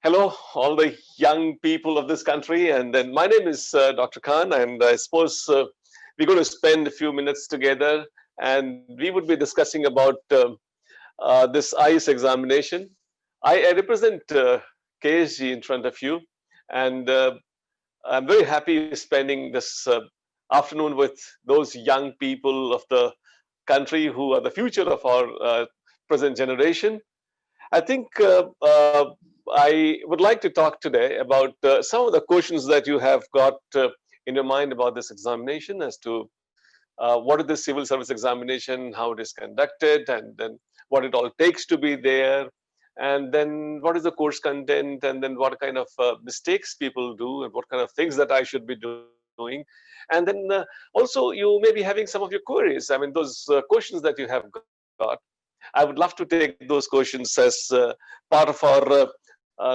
Hello, all the young people of this country. And then my name is Dr. Khan, and I suppose we're going to spend a few minutes together and we would be discussing about this IELTS examination. I represent KSG in front of you, and I'm very happy spending this afternoon with those young people of the country who are the future of our present generation. I think I would like to talk today about some of the questions that you have got in your mind about this examination as to what is the civil service examination, how it is conducted, and then what it all takes to be there, and then what is the course content, and then what kind of mistakes people do, and what kind of things that I should be doing. And then also you may be having some of your queries. I mean, those questions that you have got, I would love to take those questions as part of our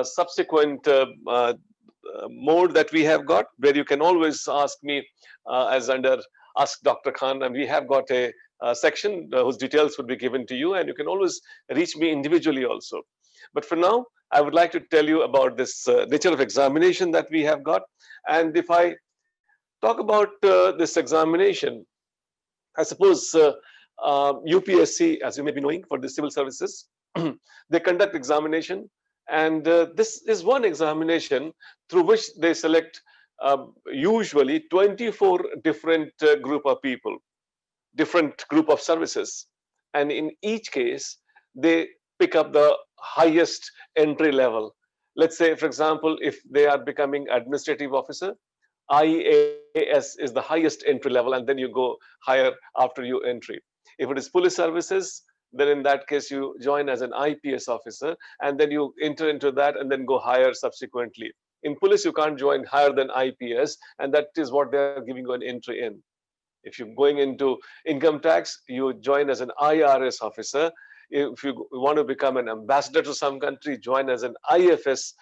subsequent mode that we have got, where you can always ask me as under Ask Dr. Khan, and we have got a section whose details would be given to you, and you can always reach me individually also. But for now, I would like to tell you about this nature of examination that we have got. And if I talk about this examination, I suppose UPSC, as you may be knowing, for the civil services, they conduct examination, and this is one examination through which they select usually 24 different group of people, different group of services, and in each case they pick up the highest entry level. Let's say, for example, if they are becoming administrative officer, IAS is the highest entry level, and then you go higher after your entry. If it is police services, then in that case you join as an IPS officer, and then you enter into that and then go higher subsequently. In police, you can't join higher than IPS, and that is what they are giving you an entry in. If you're going into income tax, you join as an IRS officer. If you want to become an ambassador to some country, join as an IFS,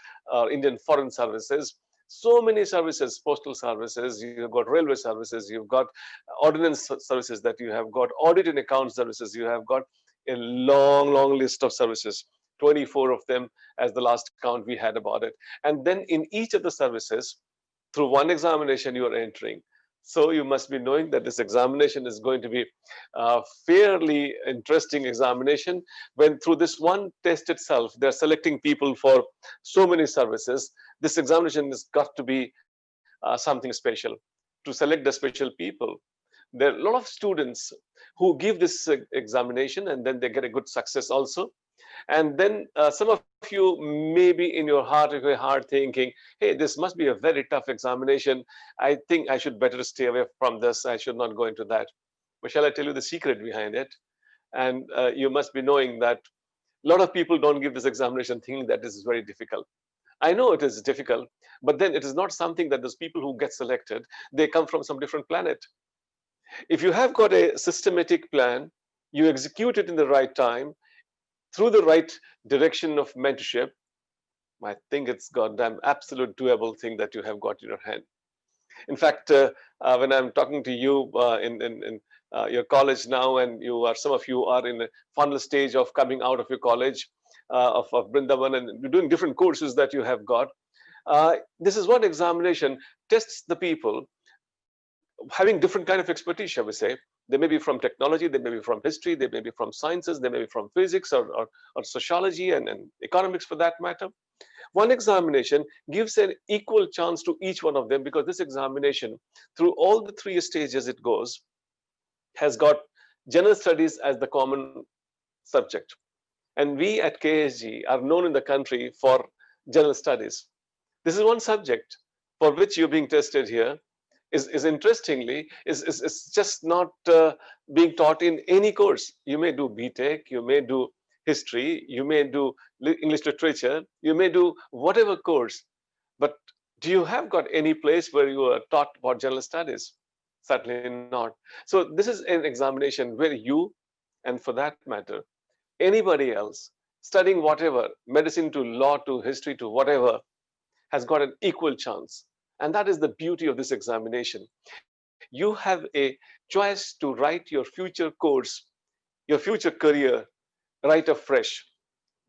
Indian Foreign Services. So many services, postal services, you've got railway services, you've got ordnance services, that you have got audit and account services, you have got a long list of services, 24 of them as the last count we had about it. And then in each of the services, through one examination you are entering. So you must be knowing that this examination is going to be a fairly interesting examination, when through this one test itself, they're selecting people for so many services. This examination has got to be something special to select the special people. There are a lot of students who give this examination, and then they get a good success also. And then some of you may be in your heart thinking, hey, this must be a very tough examination. I think I should better stay away from this. I should not go into that. But shall I tell you the secret behind it? And you must be knowing that a lot of people don't give this examination thinking that this is very difficult. I know it is difficult, but then it is not something that those people who get selected, they come from some different planet. If you have got a systematic plan, you execute it in the right time, through the right direction of mentorship, I think it's goddamn absolute doable thing that you have got in your hand. In fact, when I'm talking to you in your college now, and some of you are in the final stage of coming out of your college of Brindavan, and you're doing different courses that you have got. This is one examination tests the people having different kind of expertise, shall we say. They may be from technology, they may be from history, they may be from sciences, they may be from physics or sociology and economics for that matter. One examination gives an equal chance to each one of them, because this examination, through all the three stages it goes, has got general studies as the common subject. And we at KSG are known in the country for general studies. This is one subject for which you're being tested here. Is interestingly is just not being taught in any course. You may do BTech, you may do history, you may do English literature, you may do whatever course, but do you have got any place where you are taught about general studies? Certainly not. So this is an examination where you, and for that matter, anybody else studying whatever, medicine to law to history to whatever, has got an equal chance. And that is the beauty of this examination. You have a choice to write your future course, your future career, right afresh.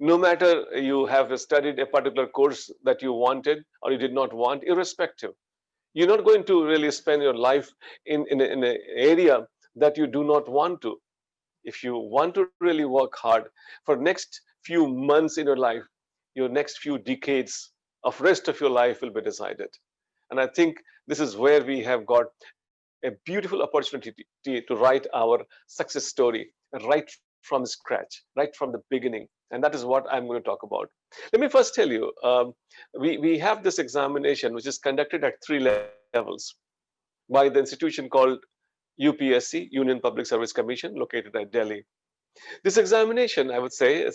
No matter you have studied a particular course that you wanted or you did not want, irrespective, you're not going to really spend your life in an area that you do not want to. If you want to really work hard for next few months in your life, your next few decades of rest of your life will be decided. And I think this is where we have got a beautiful opportunity to write our success story right from scratch, right from the beginning. And that is what I'm going to talk about. Let me first tell you, we have this examination which is conducted at 3 levels by the institution called UPSC, Union Public Service Commission, located at Delhi. This examination, I would say,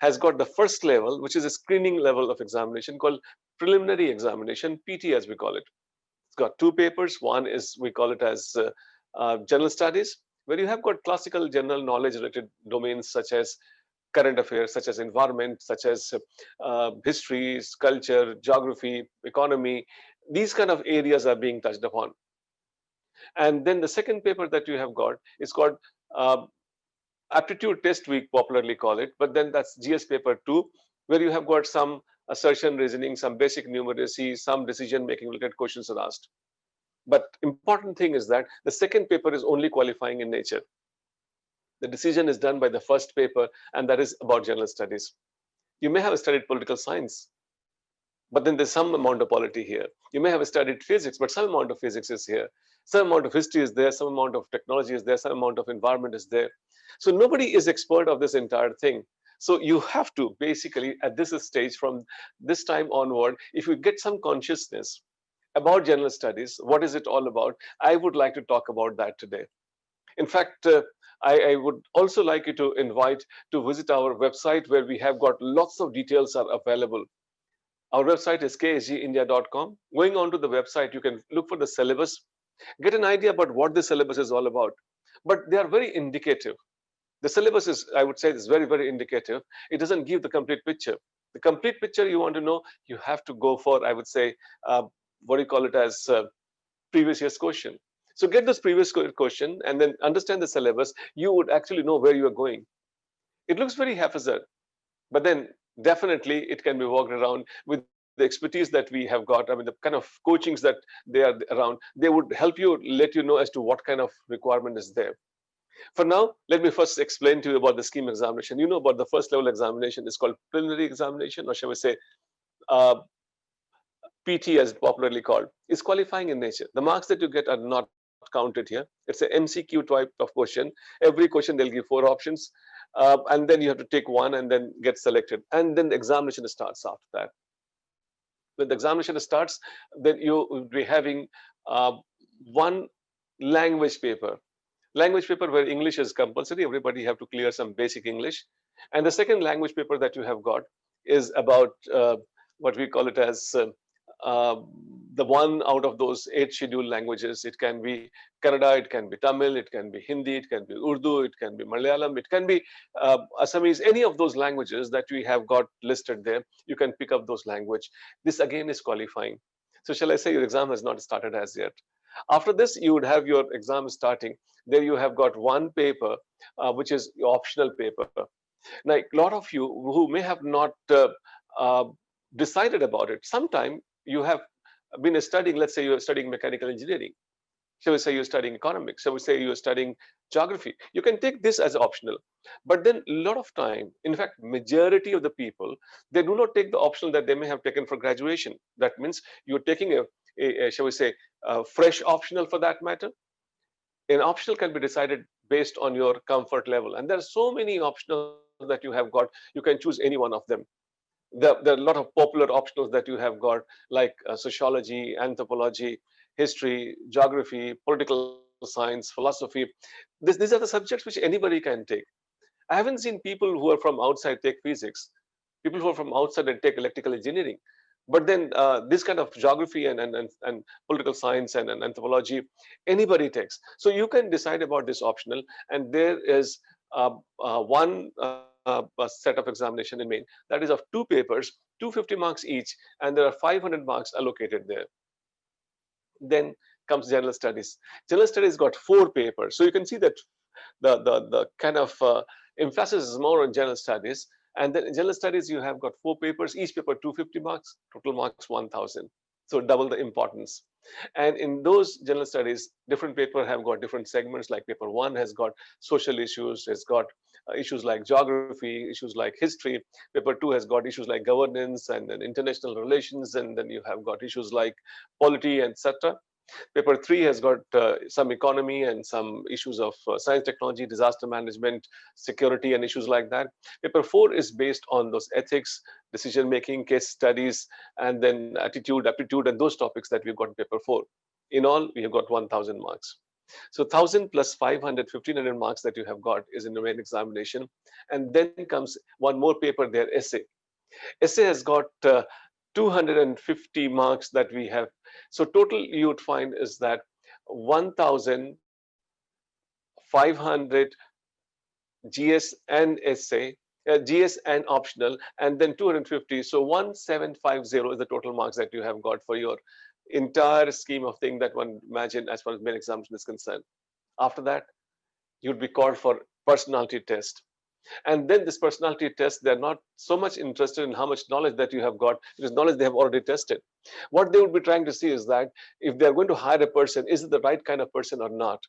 has got the first level, which is a screening level of examination called preliminary examination, PT as we call it. It's got 2 papers. One is, we call it as general studies, where you have got classical general knowledge related domains such as current affairs, such as environment, such as histories, culture, geography, economy. These kind of areas are being touched upon. And then the second paper that you have got is called uh, aptitude test, we popularly call it, but then that's GS paper 2, where you have got some assertion reasoning, some basic numeracy, some decision making related questions are asked. But important thing is that the second paper is only qualifying in nature. The decision is done by the first paper, and that is about general studies. You may have studied political science, but then there's some amount of polity here. You may have studied physics, but some amount of physics is here. Some amount of history is there, some amount of technology is there, some amount of environment is there. So nobody is expert of this entire thing. So you have to basically at this stage, from this time onward, if you get some consciousness about general studies, what is it all about? I would like to talk about that today. In fact, I would also like you to invite to visit our website, where we have got lots of details are available. Our website is ksgindia.com. Going on to the website, you can look for the syllabus, get an idea about what the syllabus is all about. But they are very indicative. The syllabus is, I would say, is very, very indicative. It doesn't give the complete picture. The complete picture you want to know, you have to go for, I would say, what do you call it as previous year's question. So get this previous question and then understand the syllabus. You would actually know where you are going. It looks very haphazard, but then definitely it can be worked around with the expertise that we have got. I mean, the kind of coachings that they are around, they would help you, let you know as to what kind of requirement is there. For now, let me first explain to you about the scheme examination. You know about the first level examination is called preliminary examination, or shall we say uh, PT as popularly called, is qualifying in nature. The marks that you get are not counted here. It's an MCQ type of question. Every question they'll give 4 options, and then you have to take one and then get selected. And then the examination starts after that. When the examination starts, then you will be having one language paper. Language paper where English is compulsory. Everybody have to clear some basic English. And the second language paper that you have got is about what we call it as uh, the one out of those 8 scheduled languages. It can be Kannada, it can be Tamil, it can be Hindi, it can be Urdu, it can be Malayalam, it can be Assamese, any of those languages that we have got listed there. You can pick up those language. This again is qualifying. So shall I say your exam has not started as yet. After this, you would have your exam starting. There you have got one paper, which is optional paper. Now, a lot of you who may have not uh, decided about it, sometime you have been studying, let's say you're studying mechanical engineering. Shall we say you're studying economics? Shall we say you're studying geography? You can take this as optional. But then a lot of time, in fact, majority of the people, they do not take the optional that they may have taken for graduation. That means you're taking a shall we say, a fresh optional for that matter. An optional can be decided based on your comfort level. And there are so many optionals that you have got. You can choose any one of them. There are a lot of popular optionals that you have got, like sociology, anthropology, history, geography, political science, philosophy. These are the subjects which anybody can take. I haven't seen people who are from outside take physics, people who are from outside and take electrical engineering. But then this kind of geography and political science and anthropology, anybody takes. So you can decide about this optional, and there is one set of examination in main that is of 2 papers, 250 marks each, and there are 500 marks allocated there. Then comes general studies. General studies got 4 papers. So you can see that the kind of emphasis is more on general studies. And then in general studies, you have got 4 papers, each paper 250 marks, total marks 1000. So double the importance. And in those general studies, different paper have got different segments. Like paper 1 has got social issues, has got issues like geography, issues like history. Paper 2 has got issues like governance and then international relations, and then you have got issues like polity, etc. Paper 3 has got some economy and some issues of science, technology, disaster management, security, and issues like that. Paper 4 is based on those ethics, decision making, case studies, and then attitude, aptitude, and those topics that we've got in paper 4. In all, we have got 1000 marks. So 1000 plus 500, 1500 marks that you have got is in the main examination. And then comes one more paper there, essay. Essay has got 250 marks that we have. So total you would find is that 1500 GS and essay, GS and optional, and then 250. So 1750 is the total marks that you have got for your entire scheme of thing that one imagine as far as main examination is concerned. After that, you'd be called for personality test. And then this personality test, they're not so much interested in how much knowledge that you have got, because knowledge they have already tested. What they would be trying to see is that if they're going to hire a person, is it the right kind of person or not?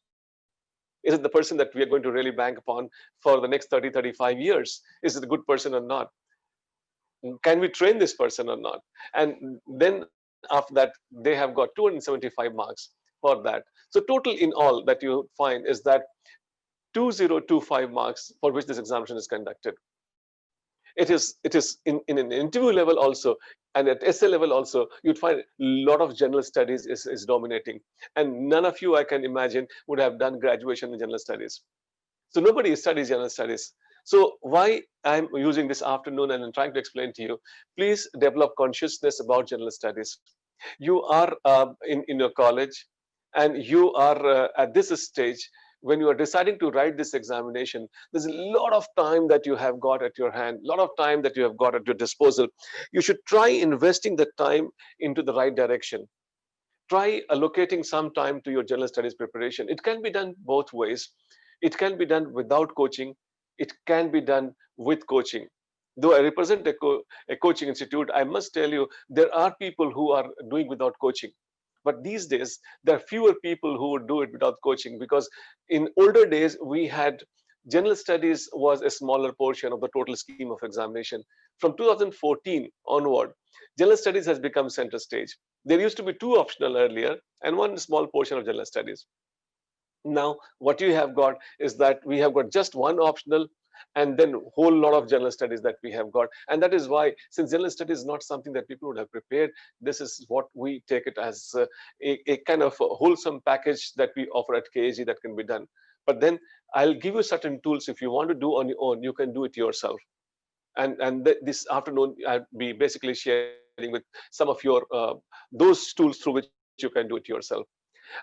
Is it the person that we are going to really bank upon for the next 30, 35 years? Is it a good person or not? Can we train this person or not? And then after that, they have got 275 marks for that. So total in all that you find is that 2025 marks for which this examination is conducted. It is in an interview level also, and at essay level also, you'd find a lot of general studies is dominating. And none of you, I can imagine, would have done graduation in general studies. So nobody studies general studies. So why I'm using this afternoon and I'm trying to explain to you, please develop consciousness about general studies. You are in your college, and you are at this stage when you are deciding to write this examination. There's a lot of time that you have got at your hand, a lot of time that you have got at your disposal. You should try investing the time into the right direction. Try allocating some time to your general studies preparation. It can be done both ways. It can be done without coaching. It can be done with coaching. Though I represent a coaching institute, I must tell you, there are people who are doing without coaching. But these days, there are fewer people who would do it without coaching, because in older days, we had general studies was a smaller portion of the total scheme of examination. From 2014 onward, general studies has become center stage. There used to be 2 optional earlier and 1 small portion of general studies. Now, what you have got is that we have got just 1 optional and then whole lot of general studies that we have got. And that is why, since general studies is not something that people would have prepared, this is what we take it as a kind of a wholesome package that we offer at KAG that can be done. But then I'll give you certain tools. If you want to do on your own, you can do it yourself. And this afternoon, I'll be basically sharing with some of your those tools through which you can do it yourself.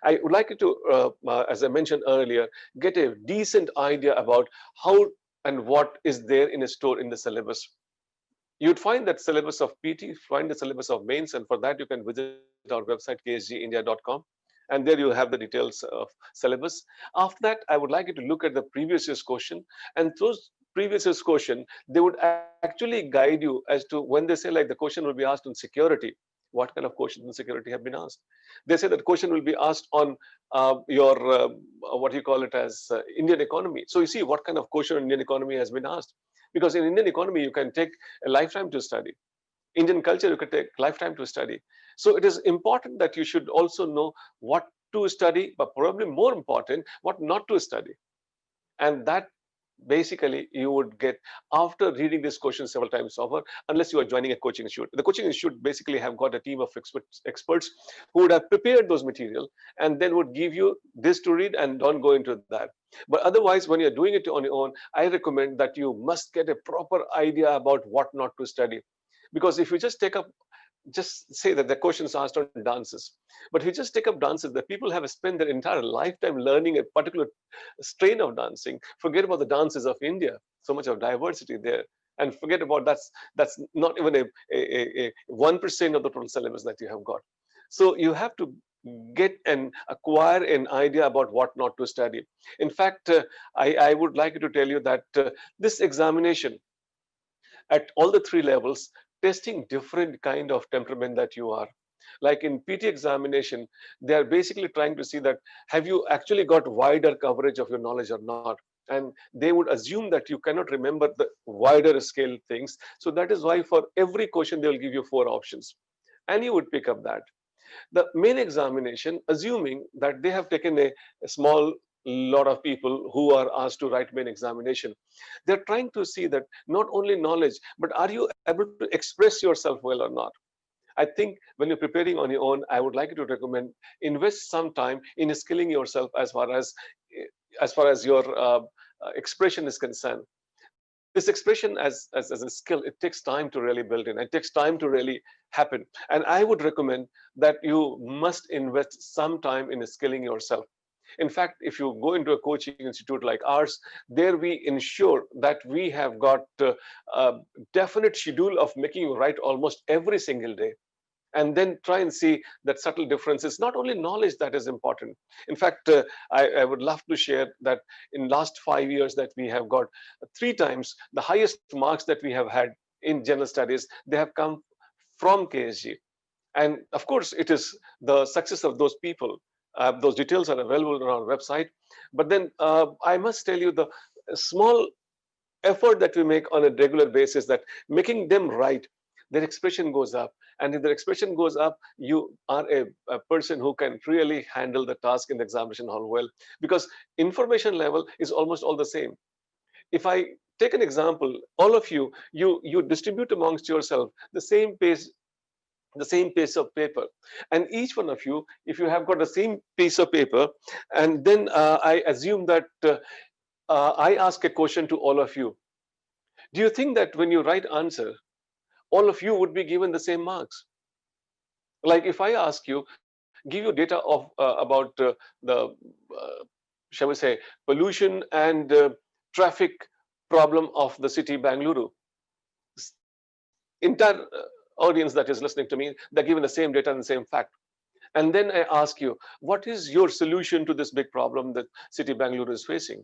I would like you to, as I mentioned earlier, get a decent idea about how and what is there in a store in the syllabus. You'd find that syllabus of PT, find the syllabus of mains, and for that you can visit our website ksgindia.com, and there you have the details of syllabus. After that, I would like you to look at the previous year's question, and those previous year's question, they would actually guide you as to when they say like the question will be asked on security, what kind of questions on security have been asked. They say that question will be asked on your what you call it as Indian economy. So you see what kind of question on Indian economy has been asked, because in Indian economy you can take a lifetime to study. Indian culture you can take lifetime to study. So it is important that you should also know what to study, but probably more important, what not to study. And that basically you would get after reading this question several times over, unless you are joining a coaching institute. The coaching institute basically have got a team of experts who would have prepared those material and then would give you this to read and don't go into that. But otherwise, when you're doing it on your own, I recommend that you must get a proper idea about what not to study. Because if you just take up, just say that the questions asked on dances, but if you just take up dances, the people have spent their entire lifetime learning a particular strain of dancing. Forget about the dances of India, so much of diversity there, and forget about that's not even a 1% of the total syllabus that you have got. So you have to get and acquire an idea about what not to study. In fact, I would like to tell you that this examination, at all the three levels, testing different kind of temperament that you are. Like in PT examination, they are basically trying to see that have you actually got wider coverage of your knowledge or not. And they would assume that you cannot remember the wider scale things. So that is why for every question, they will give you 4 options. And you would pick up that. The main examination, assuming that they have taken a small lot of people who are asked to write main examination, they're trying to see that not only knowledge, but are you able to express yourself well or not. I think when you're preparing on your own, I would like to recommend invest some time in skilling yourself as far as your expression is concerned. This expression as a skill, it takes time to really build in. It takes time to really happen. And I would recommend that you must invest some time in skilling yourself. In fact, if you go into a coaching institute like ours, there we ensure that we have got a definite schedule of making you write almost every single day, and then try and see that subtle differences. Not only knowledge that is important. In fact, I would love to share that in last 5 years that we have got 3 times the highest marks that we have had in general studies, they have come from KSG. And of course, it is the success of those people. Those details are available on our website. But then I must tell you the small effort that we make on a regular basis, that making them right, their expression goes up. And if their expression goes up, you are a person who can really handle the task in the examination hall well, because information level is almost all the same. If I take an example, all of you distribute amongst yourself the same piece of paper, and each one of you, if you have got the same piece of paper, and then I assume that I ask a question to all of you, do you think that when you write answer, all of you would be given the same marks? Like if I ask you, give you data of about the shall we say pollution and traffic problem of the city Bangalore, entire audience that is listening to me, they're given the same data and the same fact. And then I ask you, what is your solution to this big problem that city Bangalore is facing?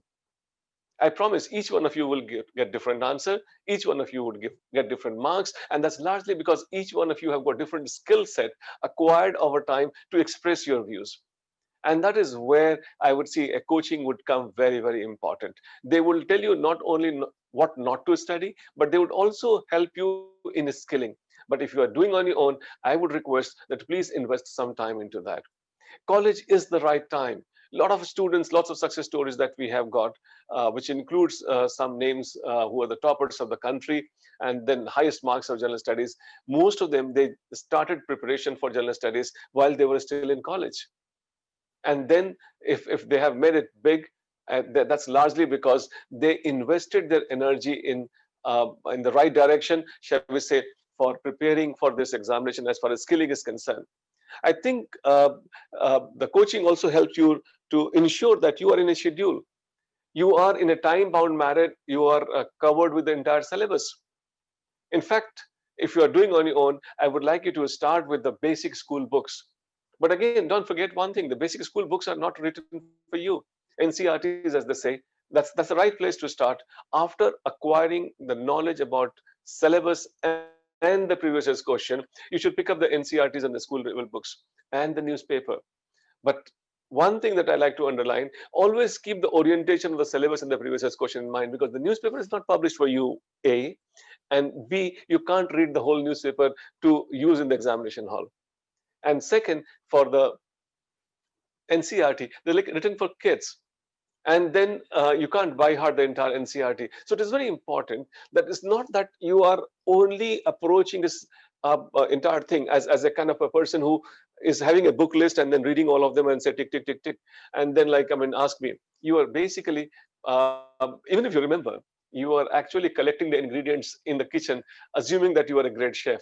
I promise each one of you will get different answer. Each one of you would get different marks. And that's largely because each one of you have got different skill set acquired over time to express your views. And that is where I would see a coaching would come very, very important. They will tell you not only what not to study, but they would also help you in skilling. But if you are doing on your own, I would request that please invest some time into that. College is the right time. A lot of students, lots of success stories that we have got, which includes some names who are the toppers of the country and then highest marks of general studies. Most of them, they started preparation for general studies while they were still in college. And then if they have made it big, that's largely because they invested their energy in the right direction, shall we say, for preparing for this examination as far as skilling is concerned. I think the coaching also helps you to ensure that you are in a schedule. You are in a time-bound manner. You are covered with the entire syllabus. In fact, if you are doing on your own, I would like you to start with the basic school books. But again, don't forget one thing: the basic school books are not written for you. NCERTs, as they say, that's the right place to start. After acquiring the knowledge about syllabus and the previous year's question, you should pick up the NCERTs and the school level books and the newspaper. But one thing that I like to underline, always keep the orientation of the syllabus and the previous year's question in mind, because the newspaper is not published for you, A, and B, you can't read the whole newspaper to use in the examination hall. And second, for the NCERT, they're like written for kids. And then you can't by heart the entire NCERT. So it is very important that it's not that you are only approaching this entire thing as a kind of a person who is having a book list and then reading all of them and say tick, tick, tick, tick. And then ask me. You are basically, even if you remember, you are actually collecting the ingredients in the kitchen, assuming that you are a great chef.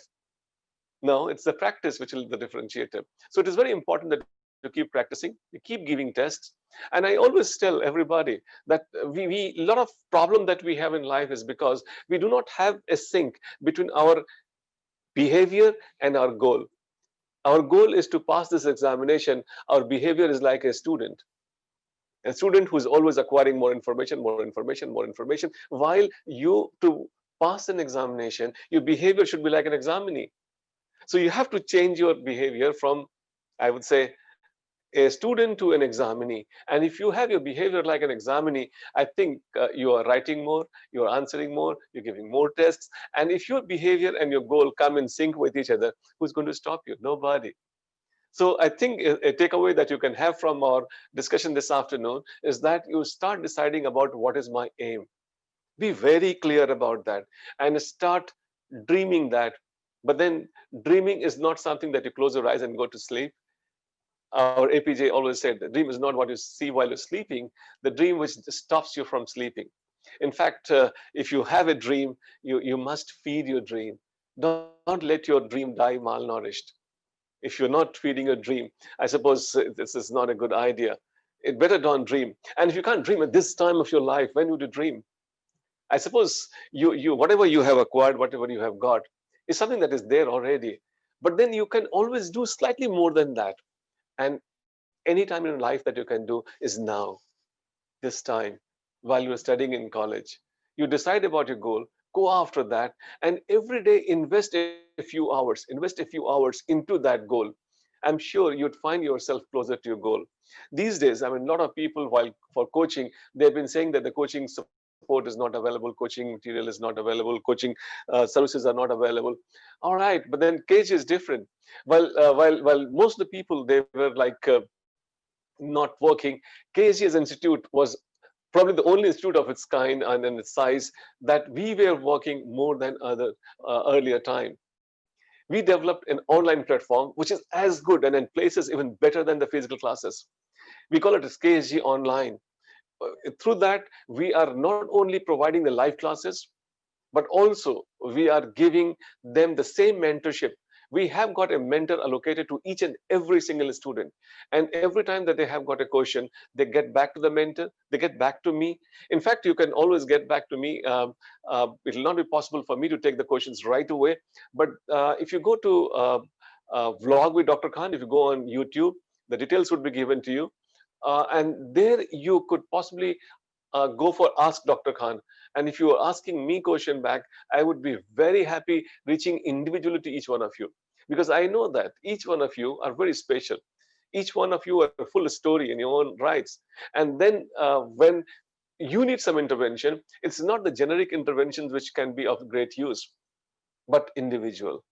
No, it's the practice which is the differentiator. So it is very important that you keep practicing, you keep giving tests. And I always tell everybody that a lot of problem that we have in life is because we do not have a sync between our behavior and our goal. Our goal is to pass this examination. Our behavior is like a student who is always acquiring more information, while you, to pass an examination, your behavior should be like an examinee. So you have to change your behavior from, I would say, a student to an examinee. And if you have your behavior like an examinee, I think you are writing more, you are answering more, you're giving more tests. And if your behavior and your goal come in sync with each other, who's going to stop you? Nobody. So I think a takeaway that you can have from our discussion this afternoon is that you start deciding about what is my aim. Be very clear about that and start dreaming that. But then dreaming is not something that you close your eyes and go to sleep. Our APJ always said the dream is not what you see while you're sleeping, the dream which stops you from sleeping. In fact, if you have a dream, you must feed your dream. Don't let your dream die malnourished. If you're not feeding your dream, I suppose this is not a good idea. It better don't dream. And if you can't dream at this time of your life, when would you dream? I suppose you whatever you have acquired, whatever you have got, is something that is there already. But then you can always do slightly more than that. And any time in life that you can do is now, this time, while you're studying in college. You decide about your goal, go after that, and every day invest a few hours, into that goal. I'm sure you'd find yourself closer to your goal. These days, I mean, a lot of people, while for coaching, they've been saying that the coaching support is not available, coaching material is not available, coaching services are not available. All right, but then KG is different. While most of the people they were like not working, KG as an institute was probably the only institute of its kind and in its size that we were working more than other earlier time. We developed an online platform which is as good and in places even better than the physical classes. We call it as KSG Online. Through that, we are not only providing the live classes, but also we are giving them the same mentorship. We have got a mentor allocated to each and every single student. And every time that they have got a question, they get back to the mentor, they get back to me. In fact, you can always get back to me. It will not be possible for me to take the questions right away. But if you go to Vlog with Dr. Khan, if you go on YouTube, the details would be given to you. And there you could possibly go for Ask Dr. Khan. And if you are asking me question back, I would be very happy reaching individually to each one of you, because I know that each one of you are very special. Each one of you are a full story in your own rights. And then when you need some intervention, it's not the generic interventions which can be of great use, but individual.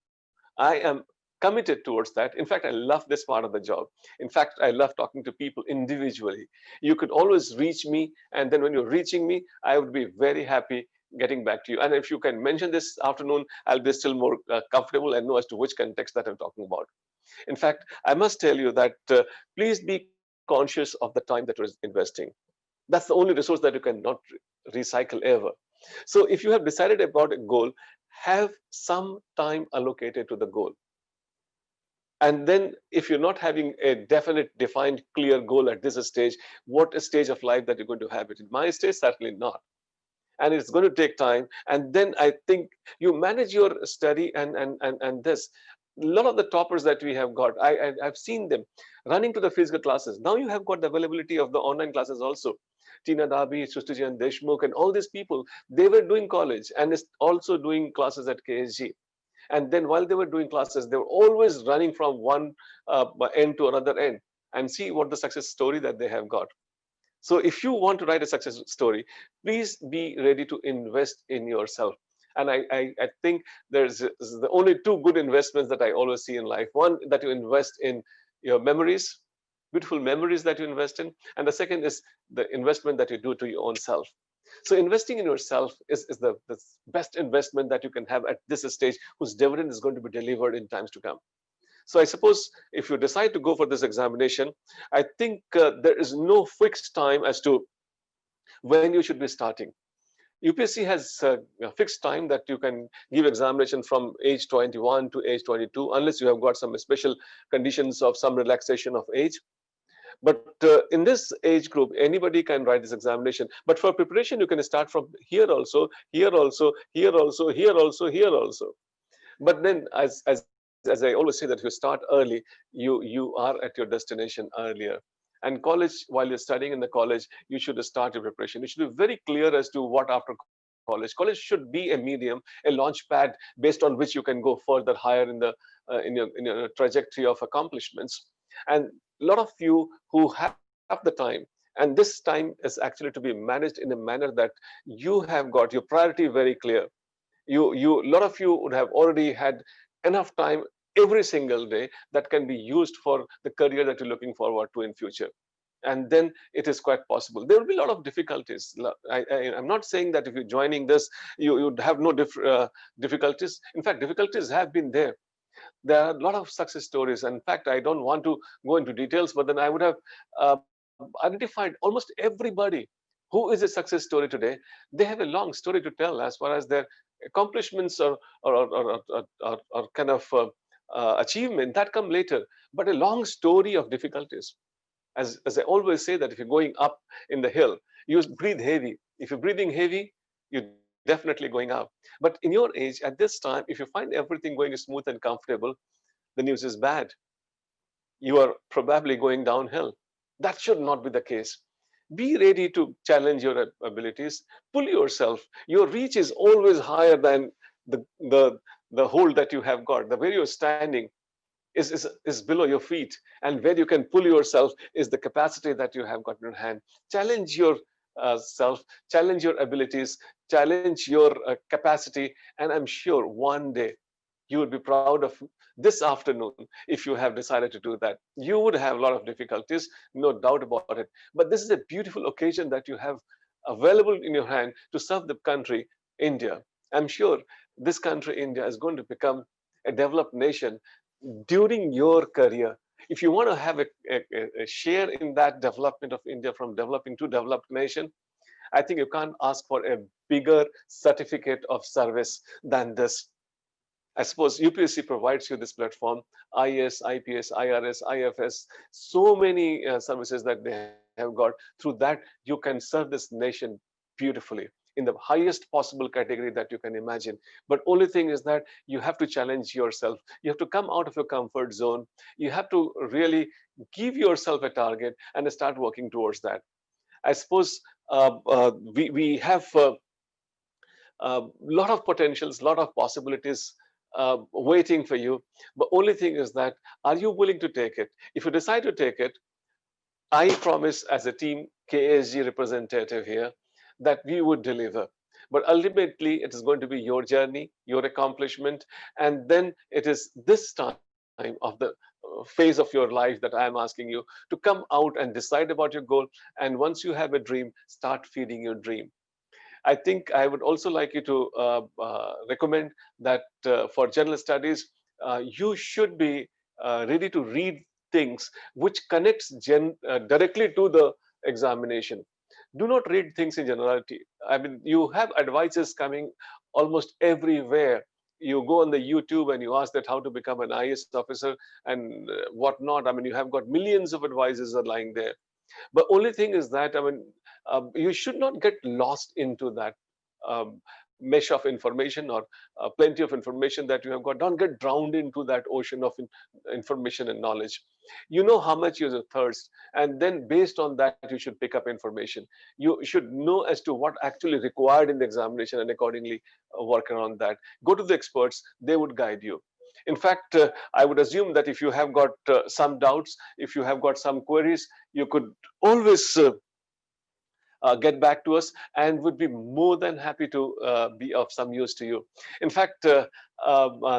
I am committed towards that. In fact, I love this part of the job. In fact, I love talking to people individually. You could always reach me, and then when you're reaching me, I would be very happy getting back to you. And if you can mention this afternoon, I'll be still more comfortable and know as to which context that I'm talking about. In fact, I must tell you that please be conscious of the time that you're investing. That's the only resource that you cannot recycle ever. So if you have decided about a goal, have some time allocated to the goal. And then if you're not having a definite, defined, clear goal at this stage, what a stage of life that you're going to have it? In my stage, certainly not. And it's going to take time. And then I think you manage your study and this. A lot of the toppers that we have got, I've seen them running to the physical classes. Now you have got the availability of the online classes also. Tina Dabi, Sustijan Deshmukh, and all these people, they were doing college and is also doing classes at KSG. And then while they were doing classes, they were always running from one end to another end, and see what the success story that they have got. So if you want to write a success story, please be ready to invest in yourself. And I think there's the only two good investments that I always see in life. One, that you invest in your memories, beautiful memories that you invest in. And the second is the investment that you do to your own self. So investing in yourself is the best investment that you can have at this stage, whose dividend is going to be delivered in times to come. So I suppose if you decide to go for this examination, I think there is no fixed time as to when you should be starting. UPSC has a fixed time that you can give examination from age 21 to age 22, unless you have got some special conditions of some relaxation of age. But in this age group, anybody can write this examination. But for preparation, you can start from here also, here also, here also, here also, here also. But then, as I always say, that if you start early, you are at your destination earlier. And college, while you're studying in the college, you should start your preparation. You should be very clear as to what after college college. College should be a medium, a launch pad based on which you can go further higher in the in your trajectory of accomplishments. And a lot of you who have the time, and this time is actually to be managed in a manner that you have got your priority very clear. You a lot of you would have already had enough time every single day that can be used for the career that you're looking forward to in future. And then it is quite possible. There will be a lot of difficulties. I'm not saying that if you're joining this, you'd have no difficulties. In fact, difficulties have been there. There are a lot of success stories. In fact, I don't want to go into details, but then I would have identified almost everybody who is a success story today. They have a long story to tell as far as their accomplishments or kind of achievement that come later, but a long story of difficulties. As I always say, that if you're going up in the hill, you breathe heavy. If you're breathing heavy, you're definitely going up. But in your age, at this time, if you find everything going smooth and comfortable, the news is bad. You are probably going downhill. That should not be the case. Be ready to challenge your abilities. Pull yourself. Your reach is always higher than the the the hold that you have got. The where you're standing is below your feet, and where you can pull yourself is the capacity that you have got in your hand. Challenge your self, challenge your abilities, challenge your capacity, and I'm sure one day you would be proud of this afternoon. If you have decided to do that, you would have a lot of difficulties, no doubt about it, but this is a beautiful occasion that you have available in your hand to serve the country, India. I'm sure this country, India, is going to become a developed nation during your career. If you want to have a share in that development of India from developing to developed nation, I think you can't ask for a bigger certificate of service than this. I suppose UPSC provides you this platform, IAS, IPS, IRS, IFS, so many services that they have got. Through that, you can serve this nation beautifully in the highest possible category that you can imagine. But only thing is that you have to challenge yourself. You have to come out of your comfort zone. You have to really give yourself a target and start working towards that. I suppose we have a lot of potentials, lot of possibilities waiting for you. But only thing is that, are you willing to take it? If you decide to take it, I promise as a team KSG representative here that we would deliver. But ultimately, it is going to be your journey, your accomplishment, and then it is this time of the phase of your life that I am asking you to come out and decide about your goal. And once you have a dream, start feeding your dream. I think I would also like you to recommend that for general studies, you should be ready to read things which connects directly to the examination. Do not read things in generality. I mean, you have advices coming almost everywhere. You go on the YouTube and you ask that how to become an IAS officer and whatnot. I mean, you have got millions of advices are lying there. But only thing is that, I mean, you should not get lost into that um, mesh of information or plenty of information that you have got. Don't get drowned into that ocean of information and knowledge. You know how much you thirst, and then based on that, you should pick up information. You should know as to what actually required in the examination and accordingly work around that. Go to the experts, they would guide you. In fact, I would assume that if you have got some doubts, if you have got some queries, you could always get back to us, and would be more than happy to be of some use to you. In fact,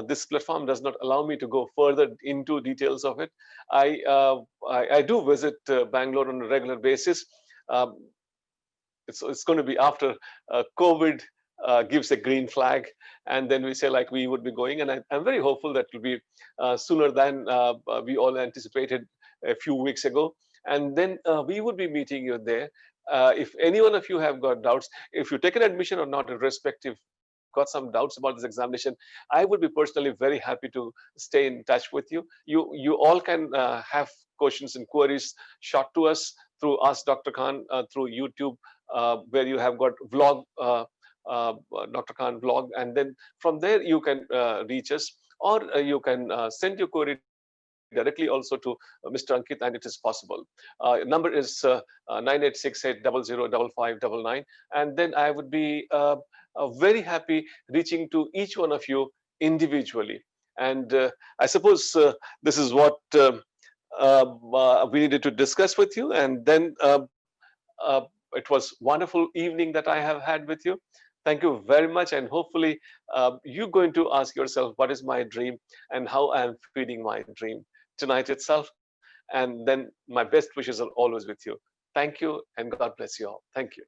this platform does not allow me to go further into details of it. I do visit Bangalore on a regular basis. Um, it's going to be after COVID gives a green flag, and then we say like we would be going, and I'm very hopeful that will be sooner than we all anticipated a few weeks ago, and then we would be meeting you there. If any one of you have got doubts, if you take an admission or not, irrespective, got some doubts about this examination, I would be personally very happy to stay in touch with you. You all can have questions and queries shot to us through Ask Dr. Khan through YouTube, where you have got vlog, Dr. Khan vlog, and then from there you can reach us, or you can send your query directly also to Mr. Ankit, and it is possible. Number is 9868005559, and then I would be very happy reaching to each one of you individually. And I suppose this is what we needed to discuss with you. And then uh, it was wonderful evening that I have had with you. Thank you very much. And hopefully you're going to ask yourself, what is my dream and how I am feeding my dream tonight itself. And then my best wishes are always with you. Thank you and God bless you all. Thank you.